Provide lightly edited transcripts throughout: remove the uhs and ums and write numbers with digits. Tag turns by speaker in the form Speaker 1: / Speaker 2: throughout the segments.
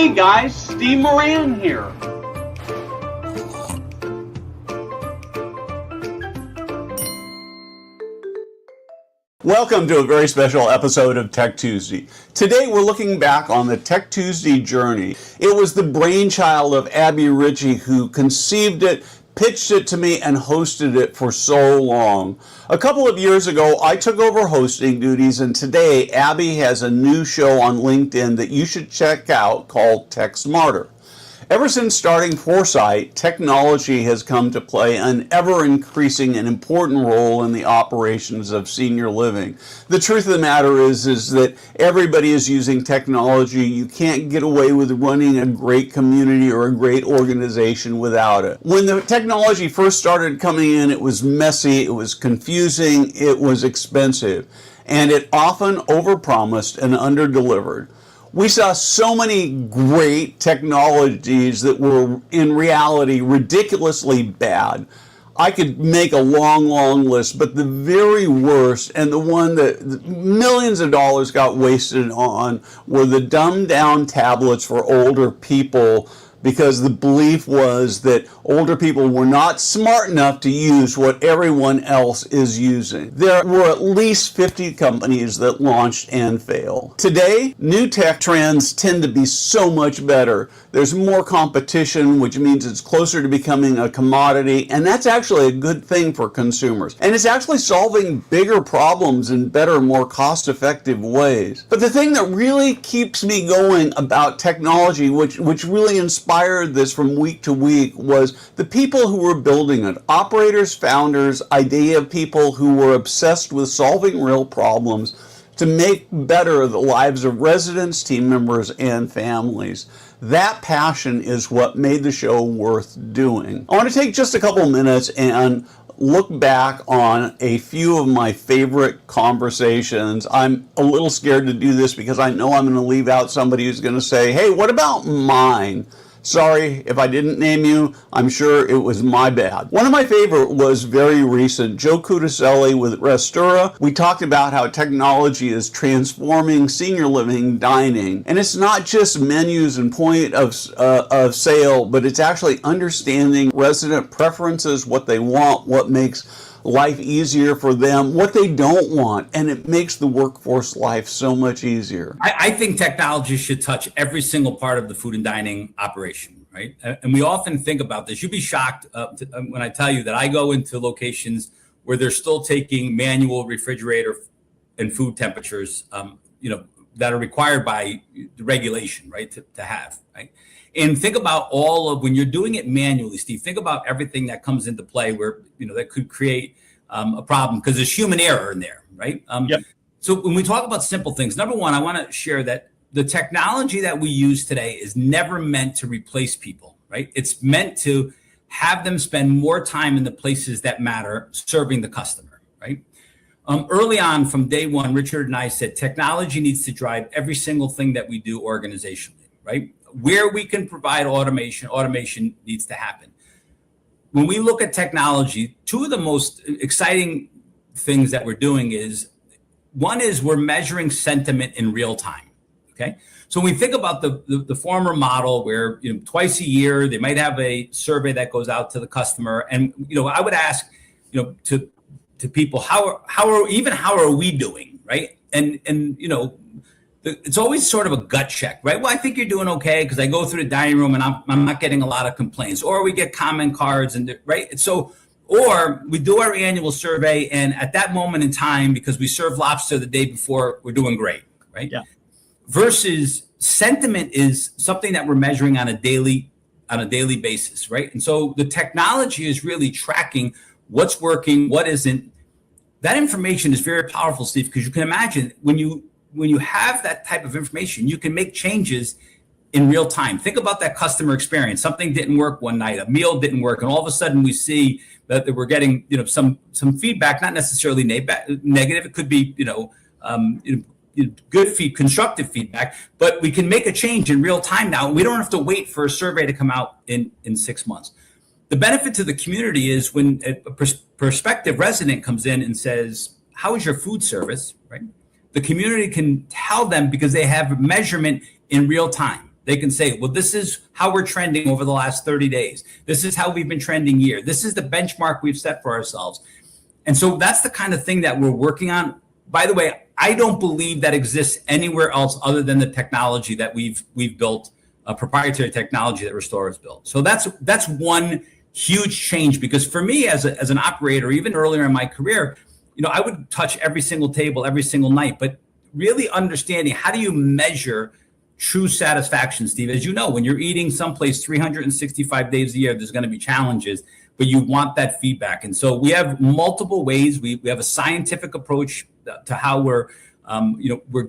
Speaker 1: Hey guys, Steve Moran here.
Speaker 2: Welcome to a very special episode of Tech Tuesday. Today we're looking back on the Tech Tuesday journey. It was the brainchild of Abby Ritchie who conceived it, pitched it to me, and hosted it for so long. A couple of years ago, I took over hosting duties, and today Abby has a new show on LinkedIn that you should check out called Tech Smarter. Ever since starting Foresight, technology has come to play an ever-increasing and important role in the operations of senior living. The truth of the matter is that everybody is using technology. You can't get away with running a great community or a great organization without it. When the technology first started coming in, it was messy, it was confusing, it was expensive, and it often overpromised and underdelivered. We saw so many great technologies that were in reality ridiculously bad. I could make a long list, but the very worst and the one that millions of dollars got wasted on were the dumbed down tablets for older people, because the belief was that older people were not smart enough to use what everyone else is using. There were at least 50 companies that launched and failed. Today, new tech trends tend to be so much better. There's more competition, which means it's closer to becoming a commodity, and that's actually a good thing for consumers. And it's actually solving bigger problems in better, more cost-effective ways. But the thing that really keeps me going about technology, which really inspired this from week to week, was the people who were building it. Operators, founders, idea people who were obsessed with solving real problems to make better the lives of residents, team members, and families. That passion is what made the show worth doing. I want to take just a couple minutes and look back on a few of my favorite conversations. I'm a little scared to do this because I know I'm going to leave out somebody who's going to say, hey, what about mine? Sorry if I didn't name you. I'm sure it was my bad. One of my favorite was very recent. Joe Cudicelli with Restura. We talked about how technology is transforming senior living dining. And it's not just menus and point of sale, but it's actually understanding resident preferences, what they want, what makes life easier for them, what they don't want, and it makes the workforce life so much easier.
Speaker 3: I think technology should touch every single part of the food and dining operation, right? And we often think about this. You'd be shocked when I tell you that I go into locations where they're still taking manual refrigerator and food temperatures, that are required by the regulation, right, to have, right? And think about all of, when you're doing it manually, Steve, think about everything that comes into play where, that could create a problem, because there's human error in there, right?
Speaker 4: Yep.
Speaker 3: So when we talk about simple things, number one, I want to share that the technology that we use today is never meant to replace people, right? It's meant to have them spend more time in the places that matter, serving the customer, right? Early on from day one, Richard and I said technology needs to drive every single thing that we do organizationally, right? Where we can provide automation needs to happen. When we look at technology, two of the most exciting things that we're doing is, one is we're measuring sentiment in real time, okay? So when we think about the former model where, twice a year, they might have a survey that goes out to the customer. And, I would ask, to people, how are we doing, right? And it's always sort of a gut check, right? Well, I think you're doing okay because I go through the dining room and I'm not getting a lot of complaints, or we get comment cards, and right. So, or we do our annual survey, and at that moment in time, because we served lobster the day before, we're doing great, right?
Speaker 4: Yeah.
Speaker 3: Versus sentiment is something that we're measuring on a daily basis, right? And so the technology is really tracking what's working, what isn't. That information is very powerful, Steve, because you can imagine when you have that type of information, you can make changes in real time. Think about that customer experience. Something didn't work one night, a meal didn't work, and all of a sudden we see that we're getting some feedback, not necessarily negative. It could be good constructive feedback, but we can make a change in real time now. We don't have to wait for a survey to come out in 6 months. The benefit to the community is when a prospective resident comes in and says, "How is your food service?" Right? The community can tell them because they have measurement in real time. They can say, well, this is how we're trending over the last 30 days. This is how we've been trending year. This is the benchmark we've set for ourselves. And so that's the kind of thing that we're working on. By the way, I don't believe that exists anywhere else other than the technology that we've built, proprietary technology that Restore has built. So that's one huge change, because for me as an operator, even earlier in my career, I would touch every single table every single night, but really understanding how do you measure true satisfaction, Steve? As you know, when you're eating someplace 365 days a year, there's going to be challenges, but you want that feedback. And so we have multiple ways. We have a scientific approach to how we're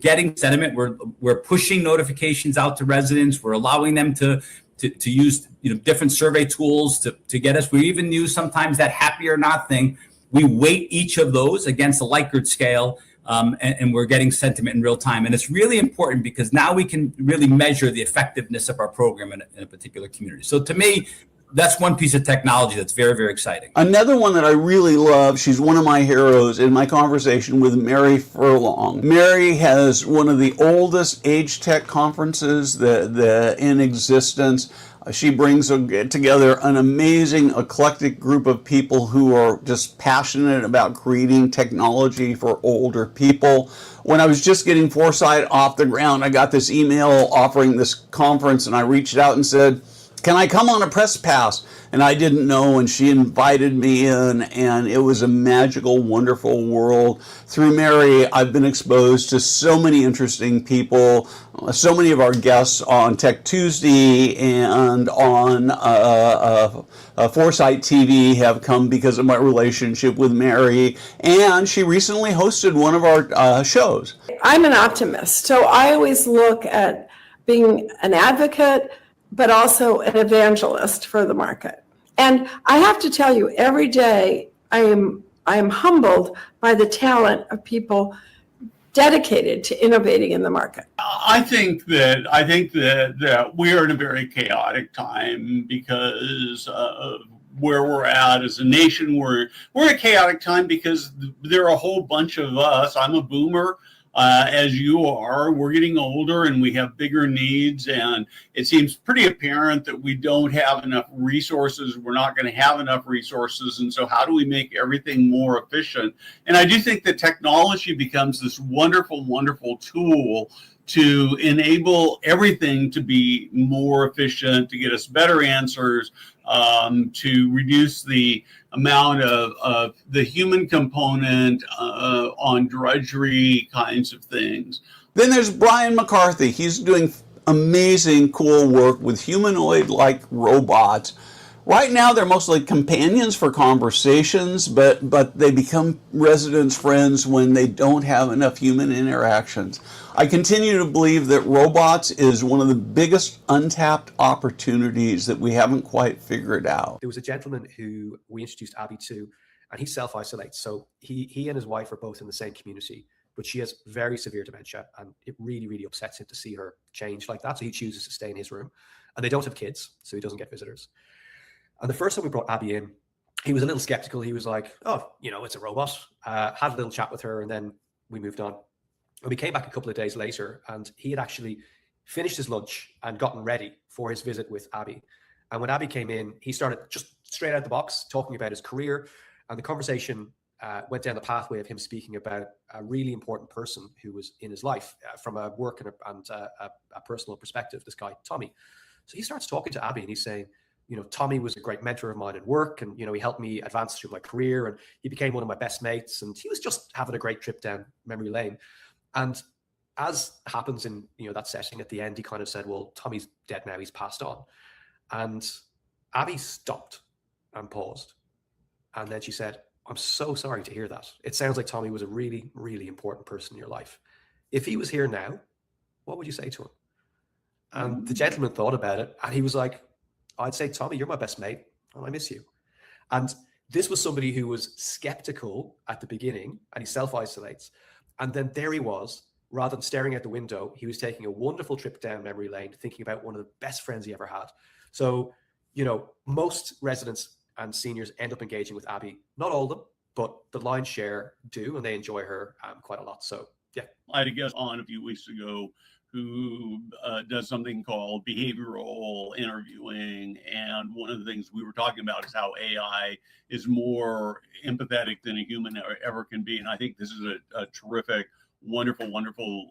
Speaker 3: getting sentiment. We're pushing notifications out to residents. We're allowing them to use different survey tools to get us. We even use sometimes that happy or not thing. We weight each of those against a Likert scale, and we're getting sentiment in real time. And it's really important because now we can really measure the effectiveness of our program in a particular community. So to me, that's one piece of technology that's very, very exciting.
Speaker 2: Another one that I really love, she's one of my heroes in my conversation with Mary Furlong. Mary has one of the oldest age tech conferences in existence. She brings together an amazing, eclectic group of people who are just passionate about creating technology for older people. When I was just getting Foresight off the ground, I got this email offering this conference, and I reached out and said, can I come on a press pass? And I didn't know, and she invited me in, and it was a magical, wonderful world. Through Mary, I've been exposed to so many interesting people. So many of our guests on Tech Tuesday and on Foresight TV have come because of my relationship with Mary, and she recently hosted one of our shows.
Speaker 4: I'm an optimist, so I always look at being an advocate, but also an evangelist for the market. And I have to tell you, every day I am humbled by the talent of people dedicated to innovating in the market.
Speaker 1: I think that we are in a very chaotic time because of where we're at as a nation. We're in a chaotic time because there are a whole bunch of us. I'm a boomer. As you are, we're getting older and we have bigger needs, and it seems pretty apparent that we don't have enough resources. We're not going to have enough resources, and so how do we make everything more efficient? And I do think that technology becomes this wonderful, wonderful tool to enable everything to be more efficient, to get us better answers, to reduce the amount of the human component on drudgery kinds of things.
Speaker 2: Then there's Brian McCarthy. He's doing amazing, cool work with humanoid-like robots. Right now, they're mostly companions for conversations, but they become residents' friends when they don't have enough human interactions. I continue to believe that robots is one of the biggest untapped opportunities that we haven't quite figured out.
Speaker 5: There was a gentleman who we introduced Abby to, and he self-isolates. So he and his wife are both in the same community, but she has very severe dementia, and it really, really upsets him to see her change like that. So he chooses to stay in his room, and they don't have kids, so he doesn't get visitors. And the first time we brought Abby in, he was a little skeptical. He was like, oh, it's a robot. Had a little chat with her, and then we moved on. And we came back a couple of days later, and he had actually finished his lunch and gotten ready for his visit with Abby. And when Abby came in, he started just straight out of the box talking about his career. And the conversation went down the pathway of him speaking about a really important person who was in his life from a work and a personal perspective, this guy, Tommy. So he starts talking to Abby, and he's saying, Tommy was a great mentor of mine at work, and, he helped me advance through my career, and he became one of my best mates, and he was just having a great trip down memory lane. And as happens in, that setting at the end, he kind of said, well, Tommy's dead now, he's passed on. And Abby stopped and paused. And then she said, I'm so sorry to hear that. It sounds like Tommy was a really, really important person in your life. If he was here now, what would you say to him? And the gentleman thought about it, and he was like, I'd say, Tommy, you're my best mate, and I miss you. And this was somebody who was skeptical at the beginning, and he self-isolates. And then there he was, rather than staring out the window, he was taking a wonderful trip down memory lane, thinking about one of the best friends he ever had. So, most residents and seniors end up engaging with Abby. Not all of them, but the lion's share do, and they enjoy her quite a lot. So, yeah.
Speaker 1: I had a guest on a few weeks ago who does something called behavioral interviewing. And one of the things we were talking about is how AI is more empathetic than a human ever can be. And I think this is a terrific, wonderful, wonderful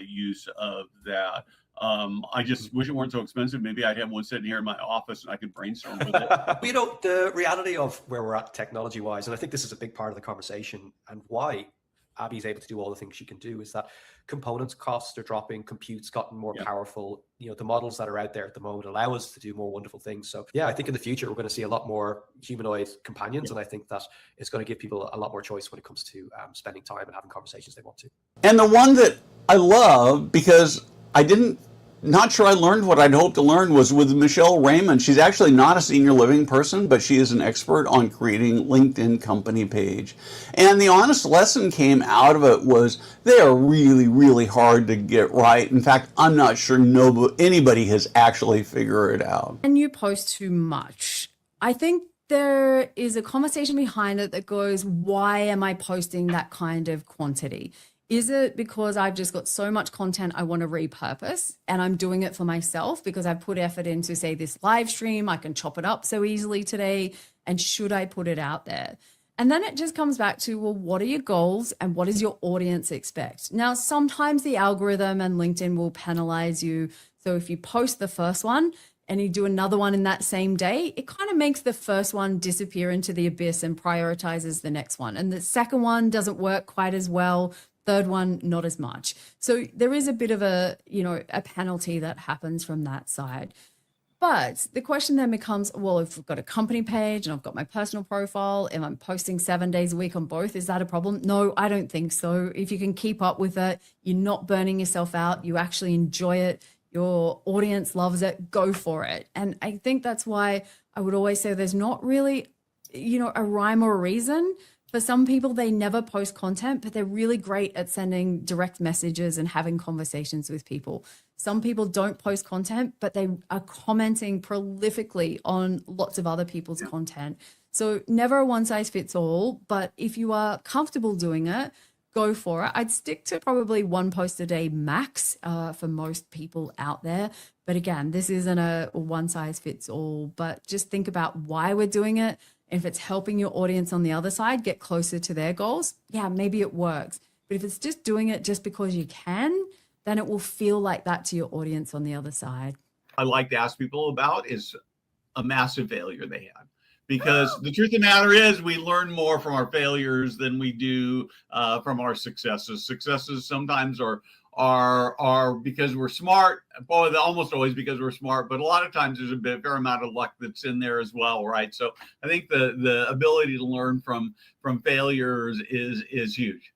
Speaker 1: use of that. I just wish it weren't so expensive. Maybe I'd have one sitting here in my office and I could brainstorm with it.
Speaker 5: The reality of where we're at technology wise, and I think this is a big part of the conversation and why Abby's able to do all the things she can do, is that components costs are dropping, compute's gotten more powerful. The models that are out there at the moment allow us to do more wonderful things. So yeah, I think in the future we're going to see a lot more humanoid companions, and I think that it's going to give people a lot more choice when it comes to spending time and having conversations they want to.
Speaker 2: And the one that I love, because not sure I learned what I'd hoped to learn, was with Michelle Raymond. She's actually not a senior living person, but she is an expert on creating LinkedIn company page. And the honest lesson came out of it was they are really, really hard to get right. In fact, I'm not sure anybody has actually figured it out.
Speaker 6: And you post too much. I think there is a conversation behind it that goes, why am I posting that kind of quantity? Is it because I've just got so much content I want to repurpose and I'm doing it for myself because I've put effort into, say, this live stream, I can chop it up so easily today, and should I put it out there? And then it just comes back to, well, what are your goals and what does your audience expect? Now, sometimes the algorithm and LinkedIn will penalize you. So if you post the first one and you do another one in that same day, it kind of makes the first one disappear into the abyss and prioritizes the next one. And the second one doesn't work quite as well. Third one, not as much. So there is a bit of a penalty that happens from that side. But the question then becomes, well, if I've got a company page and I've got my personal profile and I'm posting 7 days a week on both, is that a problem? No, I don't think so. If you can keep up with it, you're not burning yourself out, you actually enjoy it, your audience loves it, go for it. And I think that's why I would always say there's not really, a rhyme or a reason. For some people, they never post content, but they're really great at sending direct messages and having conversations with people. Some people don't post content, but they are commenting prolifically on lots of other people's content. So never a one size fits all, but if you are comfortable doing it, go for it. I'd stick to probably one post a day max for most people out there. But again, this isn't a one size fits all, but just think about why we're doing it. If it's helping your audience on the other side get closer to their goals, yeah, maybe it works. But if it's just doing it just because you can, then it will feel like that to your audience on the other side.
Speaker 1: I like to ask people about is a massive failure they had. Because the truth of the matter is we learn more from our failures than we do from our successes. Successes sometimes are because we're smart, well, almost always because we're smart, but a lot of times there's a fair amount of luck that's in there as well, right? So I think the ability to learn from failures is huge.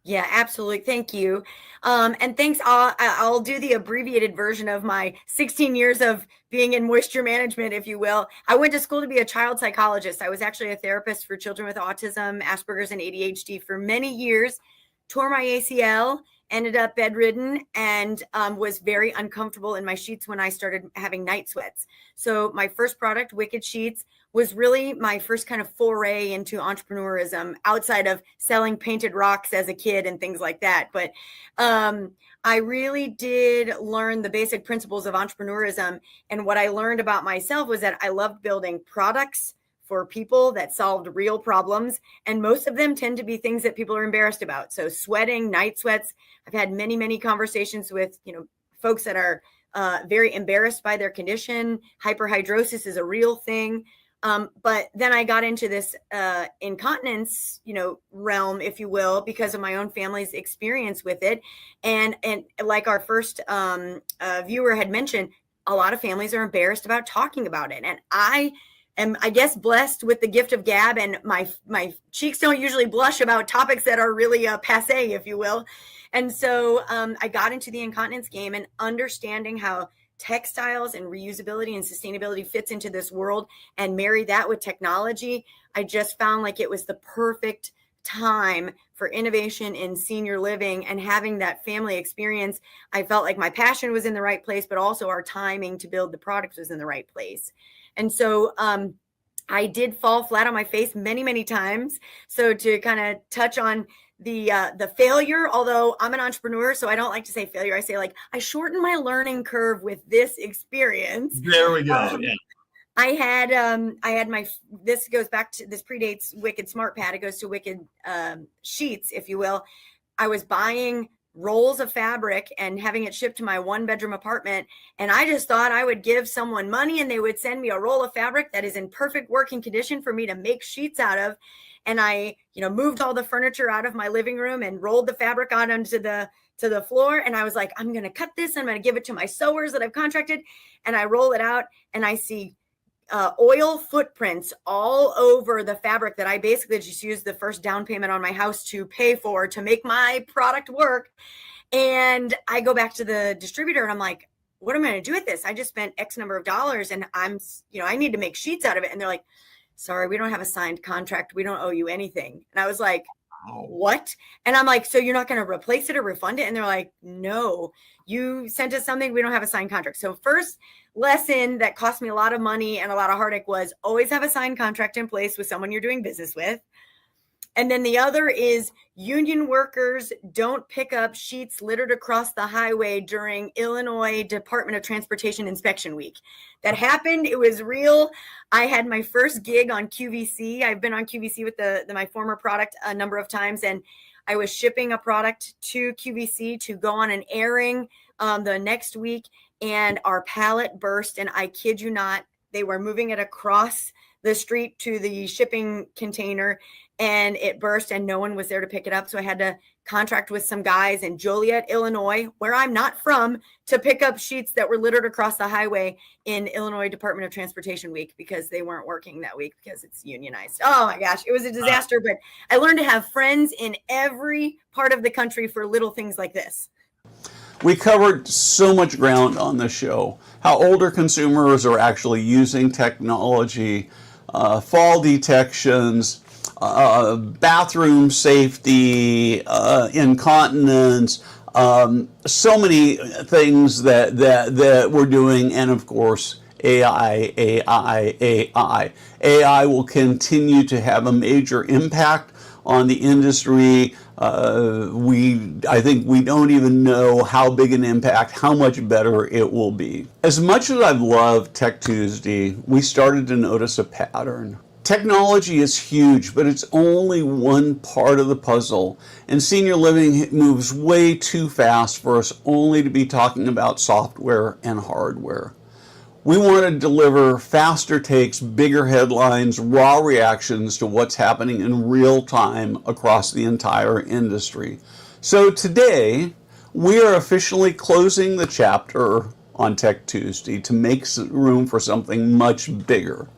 Speaker 7: Yeah, absolutely. Thank you. And thanks. I'll do the abbreviated version of my 16 years of being in moisture management, if you will. I went to school to be a child psychologist. I was actually a therapist for children with autism, Asperger's, and ADHD for many years, tore my ACL, ended up bedridden, and was very uncomfortable in my sheets when I started having night sweats. So my first product, Wicked Sheets, was really my first kind of foray into entrepreneurism outside of selling painted rocks as a kid and things like that. But I really did learn the basic principles of entrepreneurism. And what I learned about myself was that I loved building products for people that solved real problems. And most of them tend to be things that people are embarrassed about. So sweating, night sweats. I've had many, many conversations with, folks that are very embarrassed by their condition. Hyperhidrosis is a real thing. But then I got into this incontinence, realm, if you will, because of my own family's experience with it. And like our first viewer had mentioned, a lot of families are embarrassed about talking about it. And I am, I guess, blessed with the gift of gab, and my cheeks don't usually blush about topics that are really passé, if you will. And so I got into the incontinence game and understanding how textiles and reusability and sustainability fits into this world and marry that with technology. I just found like it was the perfect time for innovation in senior living and having that family experience. I felt like my passion was in the right place, but also our timing to build the products was in the right place. And so I did fall flat on my face many, many times. So to kind of touch on the failure, although I'm an entrepreneur, so I don't like to say failure. I say like I shortened my learning curve with this experience.
Speaker 1: There we go. Yeah.
Speaker 7: I had my, this goes back to, this predates Wicked Smart Pad. It goes to Wicked Sheets, if you will. I was buying rolls of fabric and having it shipped to my 1-bedroom apartment. And I just thought I would give someone money and they would send me a roll of fabric that is in perfect working condition for me to make sheets out of. And I, moved all the furniture out of my living room and rolled the fabric out onto the floor. And I was like, I'm going to cut this. I'm going to give it to my sewers that I've contracted. And I roll it out and I see oil footprints all over the fabric that I basically just used the first down payment on my house to pay for to make my product work. And I go back to the distributor and I'm like, what am I going to do with this? I just spent X number of dollars and I need to make sheets out of it. And they're like, sorry, we don't have a signed contract. We don't owe you anything. And I was like, what? And I'm like, so you're not going to replace it or refund it? And they're like, no, you sent us something. We don't have a signed contract. So first lesson that cost me a lot of money and a lot of heartache was always have a signed contract in place with someone you're doing business with. And then the other is union workers don't pick up sheets littered across the highway during Illinois Department of Transportation Inspection Week. That happened. It was real. I had my first gig on QVC. I've been on QVC with my former product a number of times, and I was shipping a product to QVC to go on an airing the next week, and our pallet burst, and I kid you not, they were moving it across the street to the shipping container and it burst and no one was there to pick it up. So I had to contract with some guys in Joliet, Illinois, where I'm not from, to pick up sheets that were littered across the highway in Illinois Department of Transportation Week because they weren't working that week because it's unionized. Oh my gosh, it was a disaster. But I learned to have friends in every part of the country for little things like this.
Speaker 2: We covered so much ground on this show. How older consumers are actually using technology, fall detections, bathroom safety, incontinence, so many things that we're doing, and of course, AI. AI will continue to have a major impact on the industry. I think we don't even know how big an impact, how much better it will be. As much as I've loved Tech Tuesday, we started to notice a pattern. Technology is huge, but it's only one part of the puzzle, and senior living moves way too fast for us only to be talking about software and hardware. We want to deliver faster takes, bigger headlines, raw reactions to what's happening in real time across the entire industry. So today, we are officially closing the chapter on Tech Tuesday to make room for something much bigger.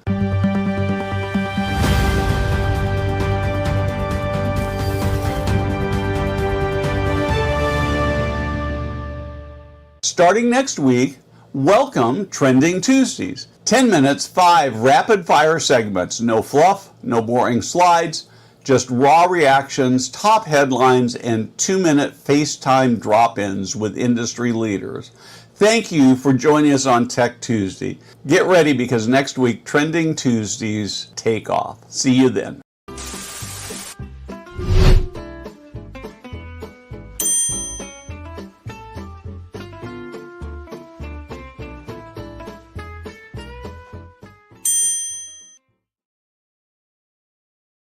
Speaker 2: Starting next week, welcome Trending Tuesdays. 10 minutes, 5 rapid-fire segments. No fluff, no boring slides, just raw reactions, top headlines, and 2-minute FaceTime drop-ins with industry leaders. Thank you for joining us on Tech Tuesday. Get ready because next week, Trending Tuesdays take off. See you then.